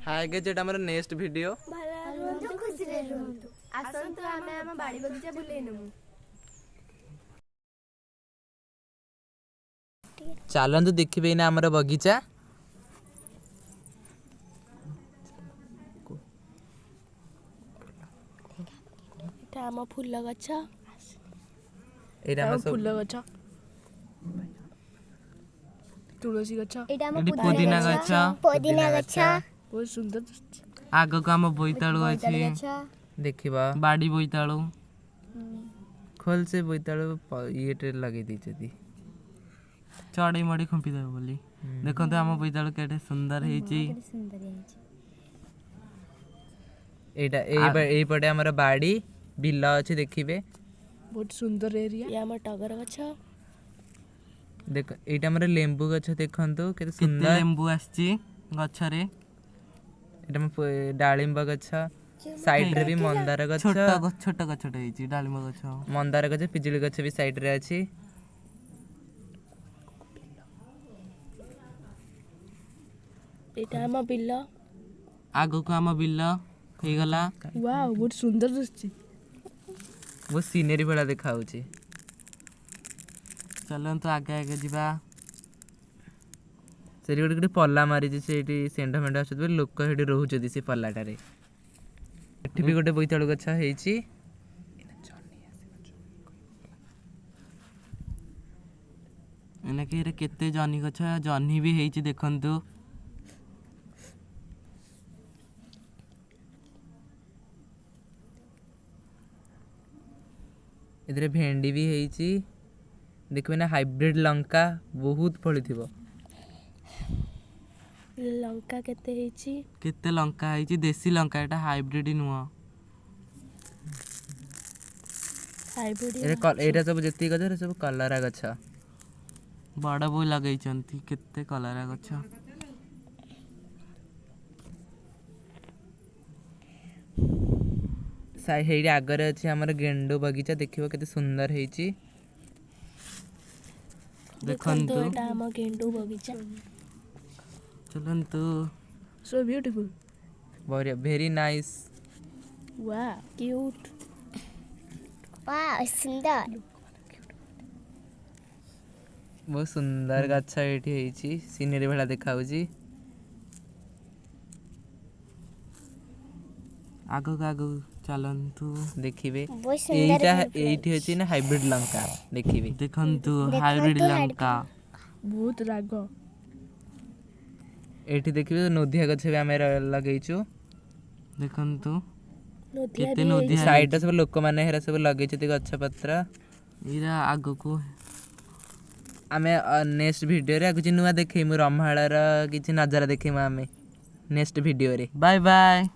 Hi guys जेटा हमर next video खुशी रे रहंतु आसंतु आमे हम बाड़ी बगीचा बुले नमु चलंतु देखिबे ना हमर बगीचा एटा हम फूल गछ एटा हम फूल गछ तुलसी गछ एटा हम पुदीना गछ बहुत सुंदर आगो को हम बोईताळू अछि देखिबा बाड़ी बोईताळू खोल से बोईताळू येटे लगे दी छथि चढ़ई मड़ी खुंपी दे बोली देखो तो हम बोईताळू केटे सुंदर हेची एटा ए पटे हमर बाड़ी बिल्ला अछि देखिबे बहुत सुंदर एरिया या हम टगर गछ देख एटा हमर लेंबू गछ देखंतु केते सुंदर लेंबू आछि गछ रे एटा हम डाळिंब गछ साइड रे भी मंदार गछ छोटा गछ हेची डाळिंब गछ मंदार गछ पिजली गछ भी साइड रे अछि एटा हम बिल्ला आगो को हम बिल्ला हे गला वाओ बहुत सुंदर दिसछि वो सीनरी बड़ा देखा होची चलन तो आगे आगे जीवा सेरी गोटे पल्ला मारी जे सेठी सेंडा मेंडा आछत लोक हेडी रहू जदी से पल्लाटा रे एठी भी गोटे बोईताळू गछ हेची एना के रे केते जनी गछ जनी भी हेची देखंतु इधरे भेंडी भी हेची देखबे ना हाइब्रिड लंका बहुत फली थिबो लंका केते लंका हेची देसी लंका एटा हाइब्रिड नुआ हाइब्रिड एटा सब जति गछ रे सब कलरा गछ बड़ा बोई लगै चंती केते कलरा गछ साइ हेडी आगरे अछि हमर गेंडो बगीचा देखिबो केते सुंदर हेची देखंतु एटा हम गेंडो बगीचा चलंतु सो ब्यूटीफुल वेरी नाइस वाह क्यूट वाह सुंदर बहुत सुंदर गछ एठी हेची सीनरी भला देखाउची आगो चलंतु देखिबे एटा एठी हेची ना हाइब्रिड लंका देखिबे देखंतु हाइब्रिड लंका बहुत राग एठी देखिबे नोधिया गछ भी हमें लगैछु देखंतु केते नोधिया साइड सब लोक माने हेरा सब लगै छथि गछ पत्र इरा आगो को हमें नेक्स्ट वीडियो रे कुछ नुवा देखैमु रमहाळा रा किछ नजारा देखैमु हमें नेक्स्ट वीडियो रे बाय बाय।